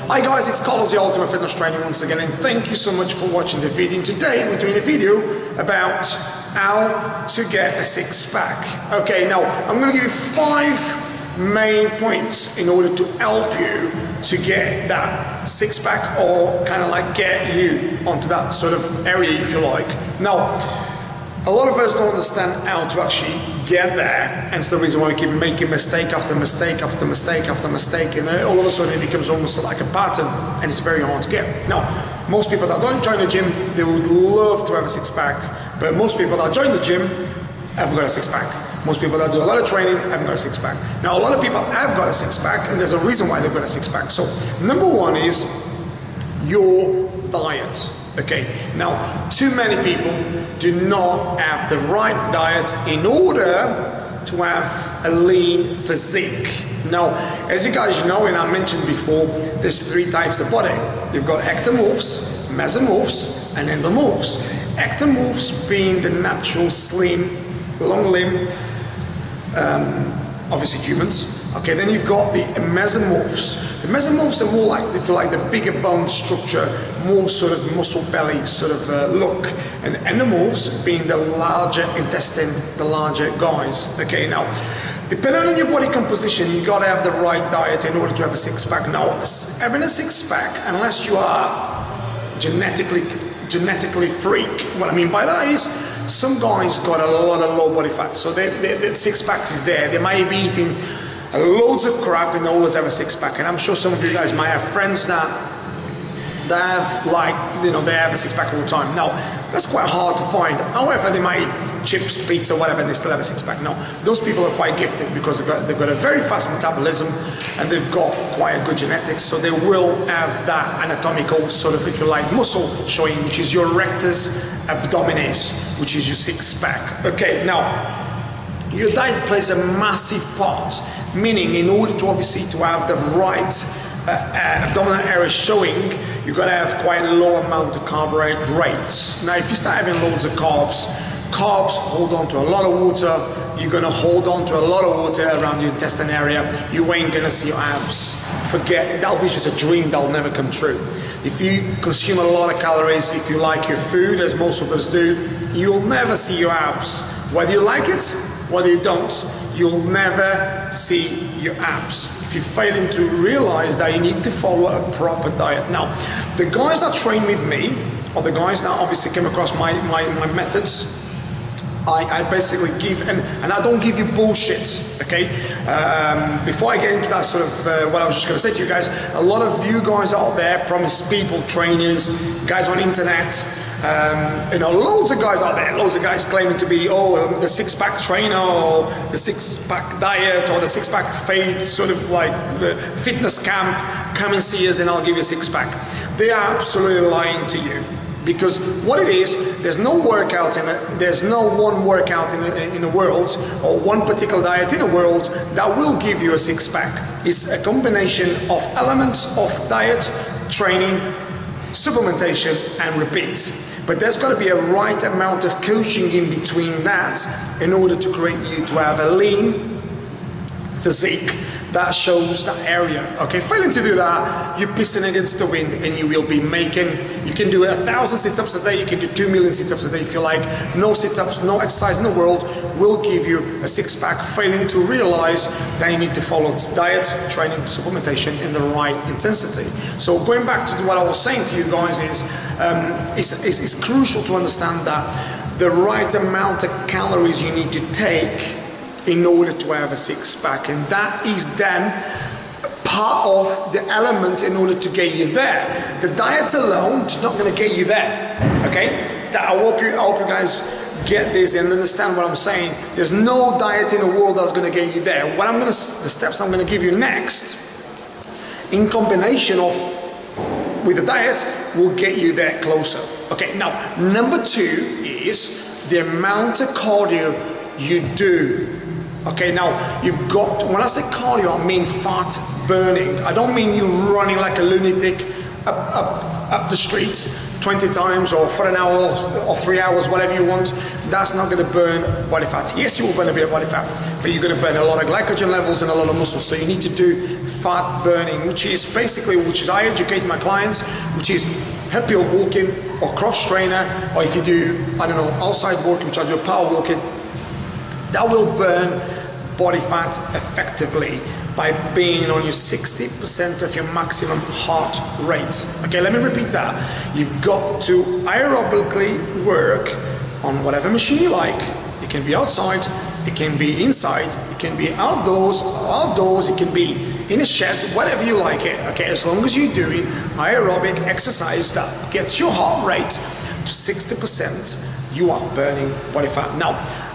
Hi guys, it's Carlos, the Ultimate Fitness Trainer once again, and thank you so much for watching the video. And today we're doing a video about how to get a six-pack. Okay, now I'm going to give you 5 main points in order to help you to get that six-pack, or kind of like get you onto that sort of area if you like. Now, a lot of us don't understand how to actually get there, and it's the reason why we keep making mistake after mistake after mistake after mistake, and all of a sudden it becomes almost like a pattern, and it's very hard to get. Now, most people that don't join the gym, they would love to have a six-pack, but most people that join the gym haven't got a six-pack. Most people that do a lot of training haven't got a six-pack. Now, a lot of people have got a six-pack, and there's a reason why they've got a six-pack. So, number one is your diet. Okay, now too many people do not have the right diet in order to have a lean physique. Now, as you guys know, and I mentioned before, there's 3 types of body. You've got ectomorphs, mesomorphs, and endomorphs. Ectomorphs being the natural, slim, long limb, obviously humans. Okay, then you've got the mesomorphs. The mesomorphs are more like, if you like, the bigger bone structure, more sort of muscle belly sort of look. And endomorphs being the larger intestine, the larger guys. Okay, now, depending on your body composition, you gotta have the right diet in order to have a six-pack. Now, having a six-pack, unless you are genetically freak, what I mean by that is, some guys got a lot of low body fat, so the six-pack is there. They might be eating loads of crap and they always have a six-pack, and I'm sure some of you guys might have friends that have, like, you know, they have a six-pack all the time. Now, that's quite hard to find. However, they might eat chips, pizza, whatever, and they still have a six-pack. Now, those people are quite gifted because they've got a very fast metabolism and they've got quite a good genetics, so they will have that anatomical sort of, if you like, muscle showing, which is your rectus abdominis, which is your six-pack. Okay, now, your diet plays a massive part, meaning in order to obviously to have the right abdominal area showing, you've got to have quite a low amount of carbohydrates. Now, if you start having loads of carbs hold on to a lot of water. You're going to hold on to a lot of water around your intestine area. You ain't going to see your abs. Forget, that'll be just a dream that'll never come true. If you consume a lot of calories, if you like your food, as most of us do, you'll never see your abs. Whether you like it, whether you don't, you'll never see your abs. If you're failing to realize that you need to follow a proper diet. Now, the guys that train with me, or the guys that obviously came across my methods, I basically give, and I don't give you bullshit, okay? Before I get into that sort of, what I was just gonna say to you guys, a lot of you guys out there promise people, trainers, guys on internet, you know, loads of guys out there, loads of guys claiming to be, the six-pack trainer, or the six-pack diet, or the six-pack fade, sort of like fitness camp, come and see us and I'll give you a six-pack. They are absolutely lying to you. Because what it is, there's no workout there's no one workout in the world, or one particular diet in the world that will give you a six-pack. It's a combination of elements of diet, training, supplementation, and repeat. But there's got to be a right amount of coaching in between that in order to create you to have a lean physique that shows that area. Okay, failing to do that, you're pissing against the wind, and you will be making, you can do 1,000 sit-ups a day, you can do 2 million sit-ups a day if you like. No sit-ups, no exercise in the world will give you a six-pack, failing to realize that you need to follow diet, training, supplementation in the right intensity. So going back to what I was saying to you guys is, it's crucial to understand that the right amount of calories you need to take in order to have a six-pack, and that is then part of the element in order to get you there. The diet alone is not going to get you there, okay? I hope you guys get this and understand what I'm saying. There's no diet in the world that's going to get you there. The steps I'm going to give you next, in combination with the diet, will get you there closer. Okay, now, number 2 is the amount of cardio you do. Okay, now you've got, when I say cardio, I mean fat burning. I don't mean you running like a lunatic up the streets, 20 times or for an hour or 3 hours, whatever you want, that's not going to burn body fat. Yes, you will burn a bit of body fat, but you're going to burn a lot of glycogen levels and a lot of muscle. So you need to do fat burning, which is I educate my clients, which is hill walking or cross trainer, or if you do, I don't know, outside work, which I do power walking, that will burn body fat effectively by being on your 60% of your maximum heart rate. Okay, let me repeat that. You've got to aerobically work on whatever machine you like. It can be outside, it can be inside, it can be outdoors, it can be in a shed, whatever you like it. Okay, as long as you're doing aerobic exercise that gets your heart rate to 60%, you are burning body fat. Now,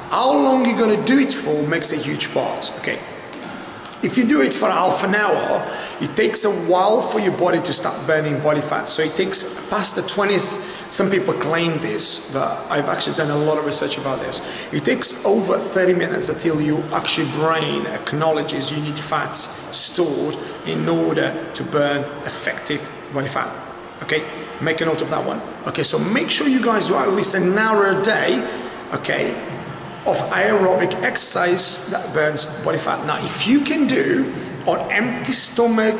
how long you're going to do it for makes a huge part. Okay, if you do it for half an hour, it takes a while for your body to start burning body fat. So it takes past the 20th, some people claim this, but I've actually done a lot of research about this. It takes over 30 minutes until your actual brain acknowledges you need fats stored in order to burn effective body fat. Okay, make a note of that one. Okay, so make sure you guys do at least an hour a day, okay, of aerobic exercise that burns body fat. Now, if you can do on empty stomach,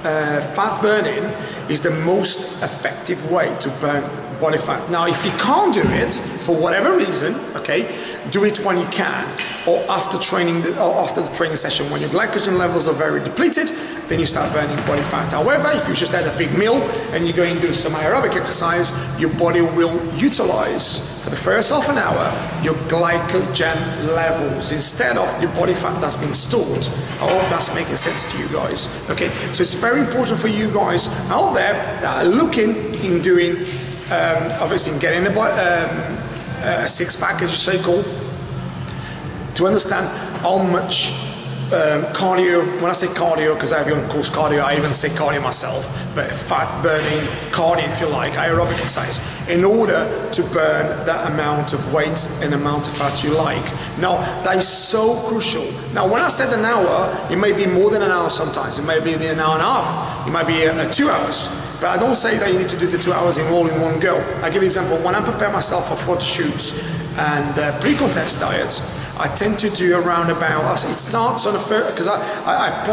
fat burning is the most effective way to burn body fat. Now, if you can't do it for whatever reason, okay, do it when you can, or after training, or after the training session when your glycogen levels are very depleted, then you start burning body fat. However, if you just had a big meal and you go and do some aerobic exercise, your body will utilize for the first half an hour your glycogen levels instead of your body fat that's been stored. I hope that's making sense to you guys. Okay, so it's very important for you guys out there that are looking in doing, obviously getting a six-pack, as you say, called, to understand how much cardio, when I say cardio, because everyone calls cardio, I even say cardio myself, but fat burning cardio, if you like, aerobic exercise, in order to burn that amount of weight and amount of fat you like. Now, that is so crucial. Now, when I said an hour, it may be more than an hour sometimes. It may be an hour and a half. It might be 2 hours. But I don't say that you need to do the 2 hours all in one go. I give you an example. When I prepare myself for photo shoots and pre-contest diets, I tend to do around about, it starts on the first, because I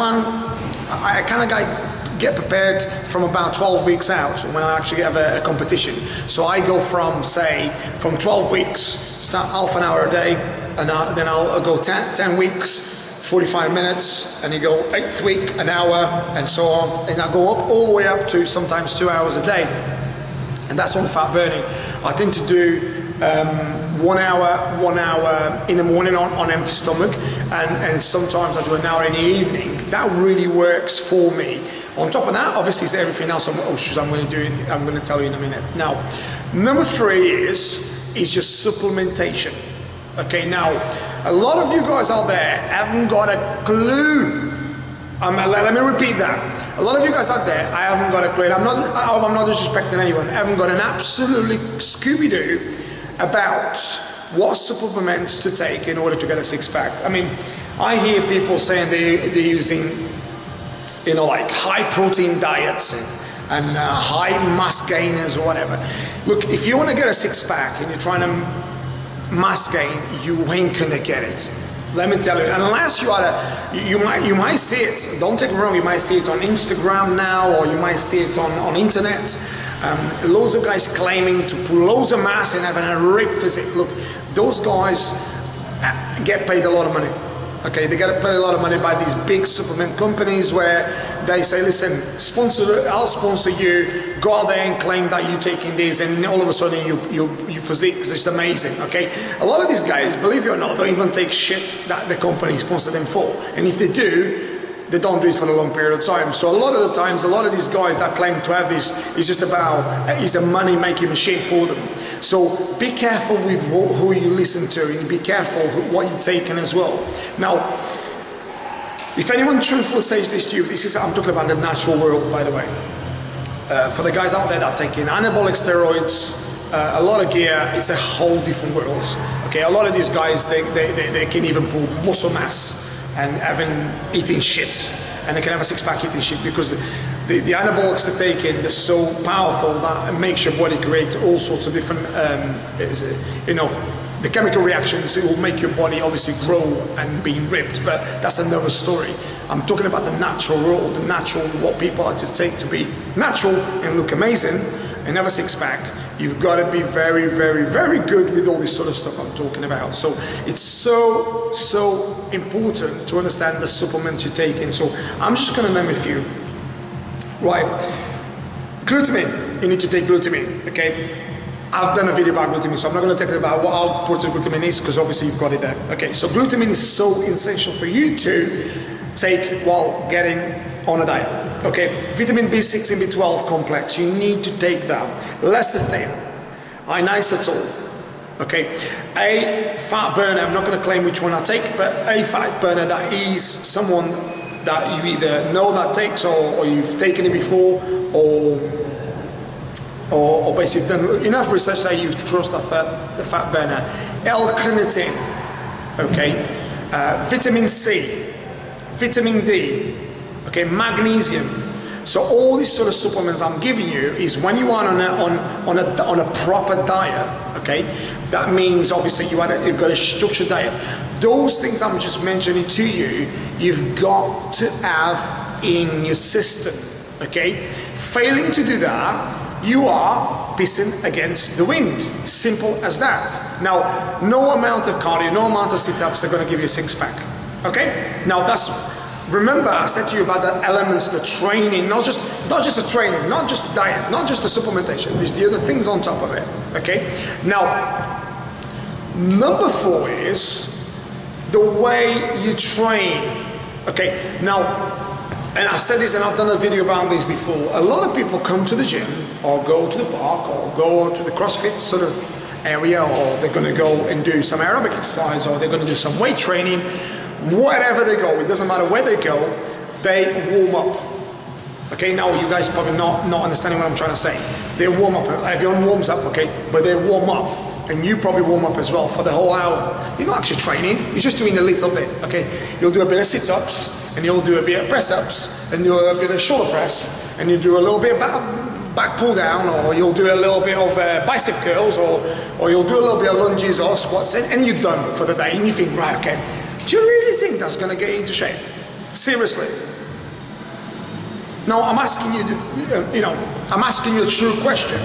kind of get prepared from about 12 weeks out when I actually have a competition. So I go from 12 weeks, start half an hour a day, and then I'll go 10 weeks, 45 minutes, and you go 8th week, an hour, and so on, and I go up all the way up to sometimes 2 hours a day, and that's on fat burning. I tend to do 1 hour in the morning on empty stomach, and sometimes I do an hour in the evening. That really works for me. On top of that, obviously, is everything else I'm going to do. I'm going to tell you in a minute. Now, number 3 is just supplementation. Okay, now a lot of you guys out there haven't got a clue. Let me repeat that. A lot of you guys out there, I haven't got a clue. I'm not disrespecting anyone. I haven't got an absolutely Scooby-Doo about what supplements to take in order to get a six-pack. I mean, I hear people saying they're using, you know, like high-protein diets and high mass gainers or whatever. Look, if you want to get a six-pack and you're trying to mass gain, you ain't gonna get it. Let me tell you, unless you are you might see it, don't take me wrong, you might see it on Instagram now, or you might see it on internet. Loads of guys claiming to pull loads of mass and having a ripped physique. Look, those guys get paid a lot of money. Okay, they get paid a lot of money by these big supplement companies where they say, listen, I'll sponsor you, go out there and claim that you're taking this, and all of a sudden your physique is just amazing, okay? A lot of these guys, believe it or not, don't even take shit that the company sponsors them for. And if they do, they don't do it for a long period of time. So a lot of the times, a lot of these guys that claim to have this is just about, is a money-making machine for them. So be careful with who you listen to, and be careful what you're taking as well. Now, if anyone truthfully says this to you, I'm talking about the natural world, by the way. For the guys out there that are taking anabolic steroids, a lot of gear, it's a whole different world. Okay, a lot of these guys, they can even pull muscle mass and eating shit, and they can have a six-pack eating shit, because the anabolics they're taking, they're so powerful that it makes your body create all sorts of different, the chemical reactions. It will make your body obviously grow and being ripped, but that's another story. I'm talking about the natural role, the natural, what people are to take to be natural and look amazing and have a six-pack. You've got to be very, very, very good with all this sort of stuff I'm talking about. So it's so important to understand the supplements you're taking. So I'm just going to name a few. Right, glutamine. You need to take glutamine. Okay, I've done a video about glutamine, so I'm not going to talk about what how important glutamine is, because obviously you've got it there. Okay, so glutamine is so essential for you to take while getting on a diet. Okay, vitamin B6 and B12 complex, you need to take that. Lecithin, inositol, okay, a fat burner. I'm not going to claim which one I take, but a fat burner that is someone that you either know that takes, or you've taken it before, or basically you've done enough research that you trust the fat burner. L-carnitine, okay, vitamin C, vitamin D, okay, magnesium. So all these sort of supplements I'm giving you is when you are on a proper diet, okay. That means obviously you've got a structured diet. Those things I'm just mentioning to you, you've got to have in your system, okay? Failing to do that, you are pissing against the wind. Simple as that. Now, no amount of cardio, no amount of sit-ups are going to give you a six-pack, okay? Now, remember I said to you about the elements, the training, not just the training, not just the diet, not just the supplementation. There's the other things on top of it, okay? Now, number 4 is the way you train, okay? Now, and I've said this and I've done a video about this before, a lot of people come to the gym or go to the park or go to the CrossFit sort of area, or they're going to go and do some aerobic exercise, or they're going to do some weight training, wherever they go, it doesn't matter where they go, they warm up. Okay, now you guys probably not understanding what I'm trying to say. They warm up, everyone warms up, okay, but they warm up. And you probably warm up as well for the whole hour. You're not actually training, you're just doing a little bit, okay? You'll do a bit of sit-ups, and you'll do a bit of press-ups, and do a bit of shoulder press, and you do a little bit of back pull down, or you'll do a little bit of bicep curls, or you'll do a little bit of lunges or squats, and you're done for the day. And you think, right, okay, do you really think that's gonna get you into shape? Seriously. Now, I'm asking you, I'm asking you a true question.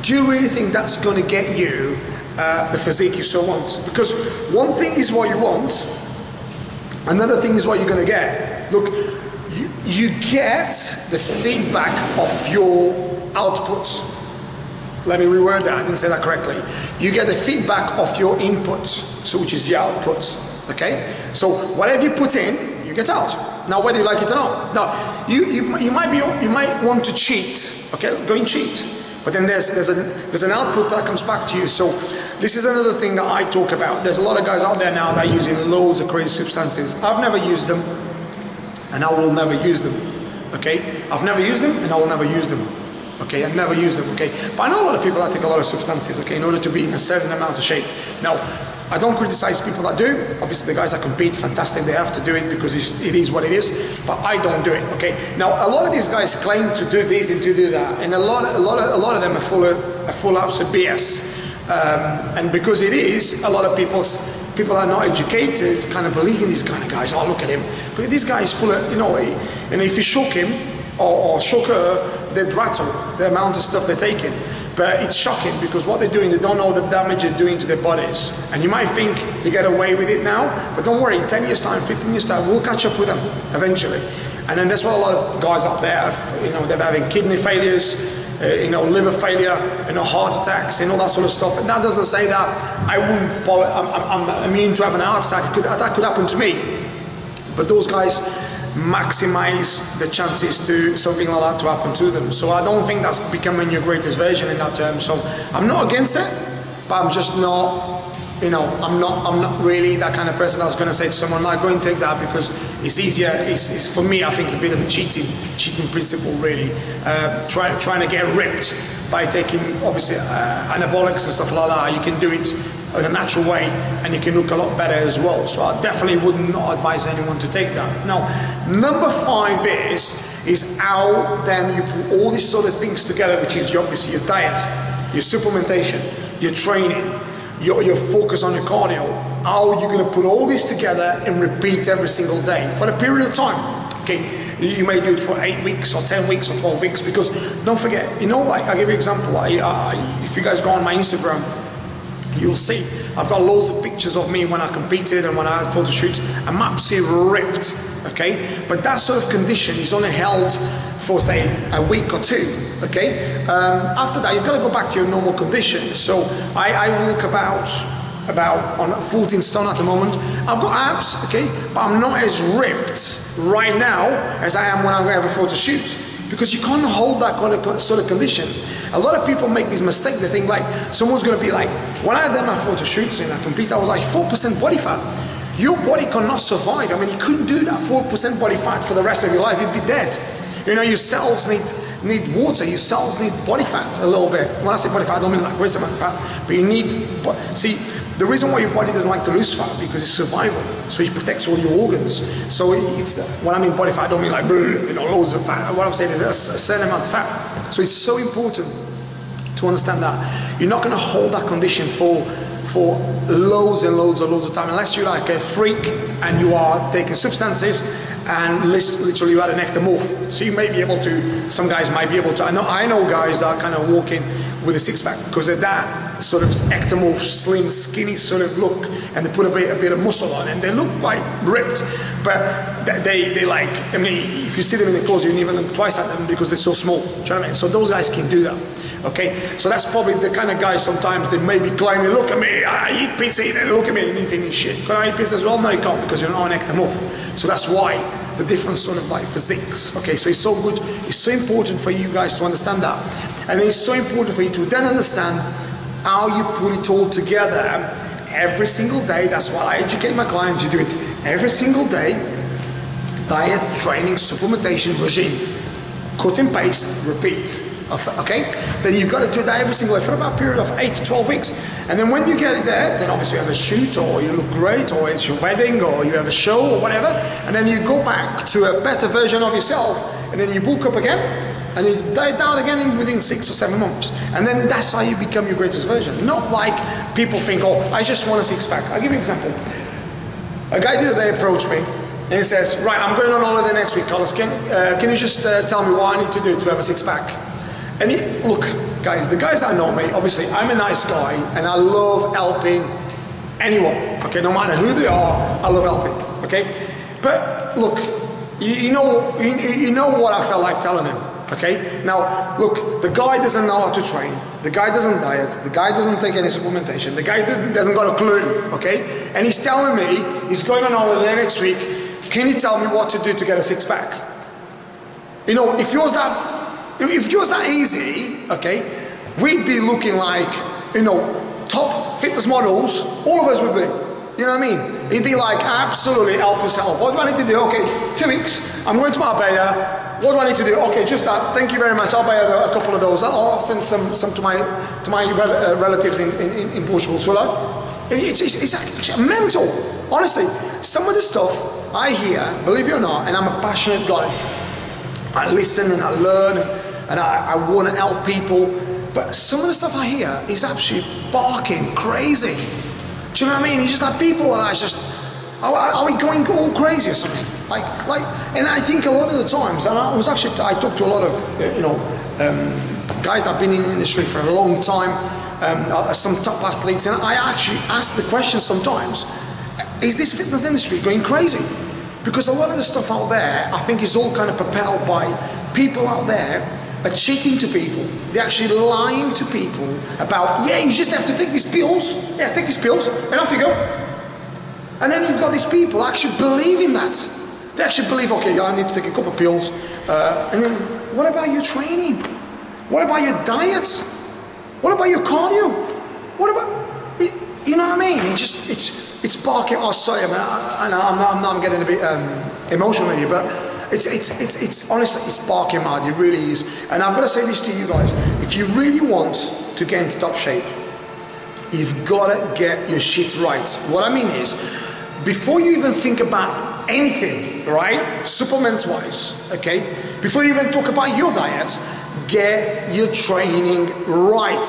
Do you really think that's gonna get you the physique you so want? Because one thing is what you want, another thing is what you're going to get. Look, you get the feedback of your outputs. Let me reword that, I didn't say that correctly. You get the feedback of your inputs, so which is the outputs, okay? So whatever you put in, you get out. Now whether you like it or not. Now, you might want to cheat, okay? Go and cheat. But then there's an output that comes back to you. So this is another thing that I talk about. There's a lot of guys out there now that are using loads of crazy substances. I've never used them, and I will never use them, okay? I've never used them, and I will never use them, okay? I never use them, okay? But I know a lot of people that take a lot of substances, okay, in order to be in a certain amount of shape. Now, I don't criticize people that do. Obviously, the guys that compete, fantastic, they have to do it because it is what it is, but I don't do it, okay? Now, a lot of these guys claim to do this and to do that, and a lot of them are full of absolute BS. And because it is, a lot of people that are not educated kind of believe in these kind of guys. Oh, look at him. But this guy is full of, and if you shook him or shook her, they'd rattle the amount of stuff they're taking. But it's shocking because what they're doing, they don't know the damage they're doing to their bodies. And you might think you get away with it now, but don't worry, in 10 years time, 15 years time, we'll catch up with them eventually. And then that's what a lot of guys out there have, they're having kidney failures, liver failure, heart attacks and all that sort of stuff. And that doesn't say that I'm immune to having a heart attack. That could happen to me. But those guys maximize the chances to something like that to happen to them. So I don't think that's becoming your greatest version in that term. So I'm not against it, but I'm just not, I'm not really that kind of person that's going to say to someone, like, go and take that because it's easier. It's for me, I think it's a bit of a cheating principle, really. Trying to get ripped by taking, obviously, anabolics and stuff like that. You can do it in a natural way, and you can look a lot better as well. So I definitely would not advise anyone to take that. Now, number 5 is how then you put all these sort of things together, which is obviously your diet, your supplementation, your training, your focus on your cardio. How are you going to put all this together and repeat every single day for a period of time? Okay. You may do it for 8 weeks or 10 weeks or 12 weeks, because don't forget, like I'll give you an example. If you guys go on my Instagram, you'll see I've got loads of pictures of me when I competed and when I had photo shoots. I'm absolutely ripped, okay? But that sort of condition is only held for, say, a week or 2, okay? After that, you've got to go back to your normal condition. So I walk about on 14 stone at the moment. I've got abs, okay, but I'm not as ripped right now as I am when I have a photo shoot, because you can't hold that kind of sort of condition. A lot of people make this mistake. They think like someone's going to be like, when I did my photo shoots and I compete, I was like 4% body fat. Your body cannot survive. I mean, you couldn't do that 4% body fat for the rest of your life. You'd be dead. You know, your cells need water. Your cells need body fat a little bit. When I say body fat, I don't mean like great amount of fat, but you need, see, the reason why your body doesn't like to lose fat, because it's survival. So it protects all your organs. So it's, when I mean body fat, I don't mean like, loads of fat. What I'm saying is a certain amount of fat. So it's so important to understand that. You're not going to hold that condition for loads and loads of time, unless you're like a freak and you are taking substances and literally you are an ectomorph. So you may be able to, some guys might be able to, I know guys that are kind of walking with a six-pack because of that sort of ectomorph, slim, skinny sort of look, and they put a bit of muscle on and they look quite ripped, but they like, I mean, if you see them in the clothes, you even look twice at them because they're so small. Do you know what I mean? So those guys can do that. Okay, so that's probably the kind of guys sometimes they may be claiming, look at me, I eat pizza, look at me, and you think, shit, can I eat pizza as well? No, you can't, because you're not an ectomorph. So that's why the different sort of like physiques. Okay, so it's so good, it's so important for you guys to understand that. And it's so important for you to then understand how you put it all together every single day. That's why I educate my clients. You do it every single day. Diet, training, supplementation, regime. Cut and paste, repeat. Okay? Then you've got to do that every single day for about a period of 8 to 12 weeks. And then when you get it there, then obviously you have a shoot, or you look great, or it's your wedding, or you have a show, or whatever. And then you go back to a better version of yourself, and then you bulk up again, and you diet down again within 6 or 7 months. And then that's how you become your greatest version. Not like people think, oh, I just want a six-pack. I'll give you an example. A guy the other day approached me, and he says, right, I'm going on holiday next week, Carlos. Can you just tell me what I need to do to have a six-pack? And look, guys, the guys that know me, obviously, I'm a nice guy, and I love helping anyone. Okay, no matter who they are, I love helping. Okay, but look, you know what I felt like telling him. Okay, now look, the guy doesn't know how to train. The guy doesn't diet. The guy doesn't take any supplementation. The guy doesn't got a clue. Okay, and he's telling me he's going on holiday next week. Can you tell me what to do to get a six-pack? You know, if yours that easy, okay, we'd be looking like, you know, top fitness models. All of us would be. You know what I mean? It'd be like, absolutely help yourself. What do I need to do? Okay, 2 weeks. I'm going to Marbella. What do I need to do? Okay, just that. Thank you very much. I'll buy a couple of those. I'll send some to my relatives in Portugal. So it's actually mental. Honestly, some of the stuff I hear, believe it or not, and I'm a passionate guy. I listen and I learn and I want to help people, but some of the stuff I hear is absolutely barking crazy. Do you know what I mean? It's just like people are just, are we going all crazy or something? Like, and I think a lot of the times, and I talked to a lot of, guys that have been in the industry for a long time, some top athletes, and I actually ask the question sometimes, is this fitness industry going crazy? Because a lot of the stuff out there, I think is all kind of propelled by people out there are cheating to people. They're actually lying to people about, yeah, you just have to take these pills. Yeah, take these pills, and off you go. And then you've got these people actually believing that. They actually believe, okay, I need to take a couple of pills. And then, what about your training? What about your diet? What about your cardio? What about, you know what I mean? It's barking. Oh, sorry, I'm getting a bit emotional here, but it's honestly, it's barking mad. It really is. And I'm going to say this to you guys: if you really want to get into top shape, you've got to get your shit right. What I mean is, before you even think about anything, right, supplements wise, okay, before you even talk about your diet, get your training right,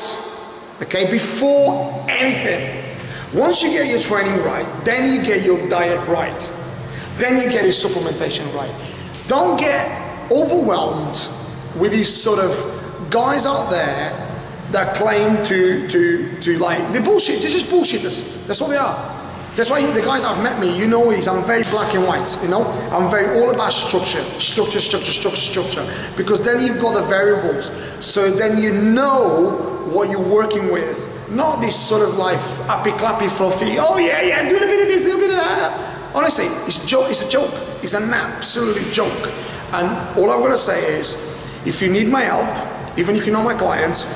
okay, before anything. Once you get your training right, then you get your diet right, then you get your supplementation right. Don't get overwhelmed with these sort of guys out there that claim to like, they're bullshit, they're just bullshitters. That's what they are. That's why the guys that have met me, you know, I'm very black and white, you know? I'm very all about structure, because then you've got the variables. So then you know what you're working with. Not this sort of like happy clappy fluffy, oh yeah, do a bit of this, do a bit of that. Honestly, it's a joke. It's an absolute joke. And all I'm gonna say is, if you need my help, even if you're not my clients,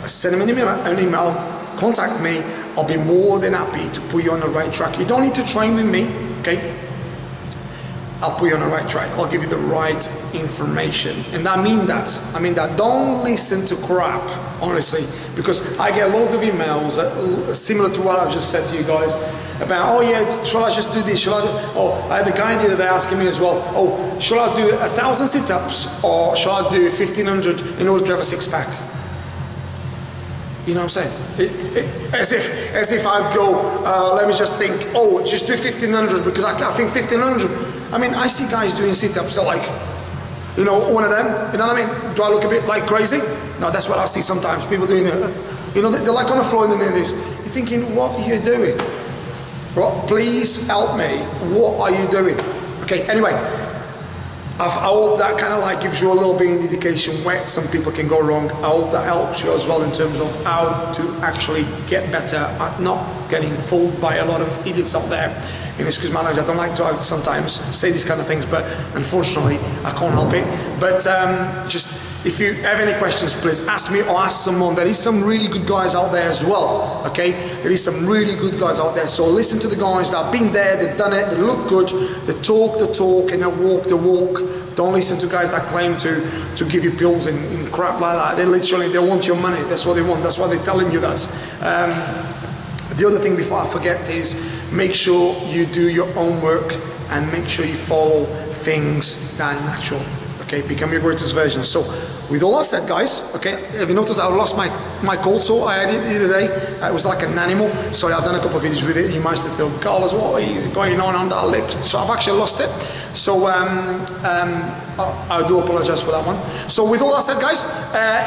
send me an email, contact me. I'll be more than happy to put you on the right track. You don't need to train with me, okay? I'll put you on the right track. I'll give you the right information. And I mean that don't listen to crap, honestly, because I get loads of emails similar to what I've just said to you guys about, oh yeah, shall I just do this? Shall I do, oh, I had a guy the other day asking me as well, oh, shall I do 1,000 sit-ups or shall I do 1,500 in order to have a six-pack? You know what I'm saying? As if I'd go, let me just think, oh, just do 1,500 because I think 1,500. I mean, I see guys doing sit-ups, they're like, you know, one of them, you know what I mean? Do I look a bit like crazy? No, that's what I see sometimes, people doing it. You know, they're like on the floor and they're doing this. You're thinking, what are you doing? Well, please help me. What are you doing? Okay, anyway. I hope that kind of like gives you a little bit of indication where some people can go wrong. I hope that helps you as well in terms of how to actually get better at not getting fooled by a lot of idiots out there. And excuse my language, I don't like to sometimes say these kind of things, but unfortunately I can't help it. But just if you have any questions, please ask me or ask someone. There is some really good guys out there as well, okay? There is some really good guys out there. So listen to the guys that have been there, they've done it, they look good, they talk the talk and they walk the walk. Don't listen to guys that claim to give you pills and crap like that. They literally, they want your money. That's what they want. That's why they're telling you that. The other thing before I forget is make sure you do your own work and make sure you follow things that are natural. Okay, become your greatest version. So with all that said, guys, okay, have you noticed I lost my cold sore I had it the other day? It was like an animal. Sorry, I've done a couple of videos with it. You might have thought, Carlos, what is going on that lip? So I've actually lost it. So I do apologize for that one. So with all that said, guys,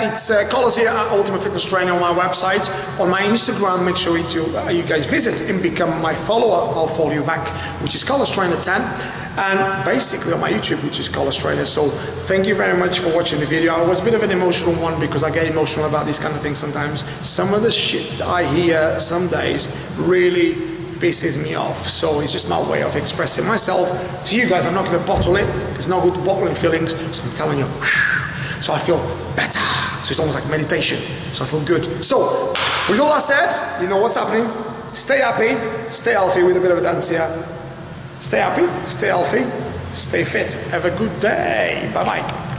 it's Carlos here at Ultimate Fitness Trainer on my website. On my Instagram, make sure you guys visit and become my follower. I'll follow you back, which is Carlos Trainer 10. And basically on my YouTube, which is Carlos Trainer. So thank you very much for watching the video. It was a bit of an emotional one because I get emotional about these kind of things sometimes. Some of the shit I hear some days really pisses me off. So it's just my way of expressing myself to you guys. I'm not going to bottle it. It's not good bottling feelings. So I'm telling you. So I feel better. So it's almost like meditation. So I feel good. So with all that said, you know what's happening. Stay happy, stay healthy with a bit of a dance here. Stay happy, stay healthy, stay fit. Have a good day. Bye-bye.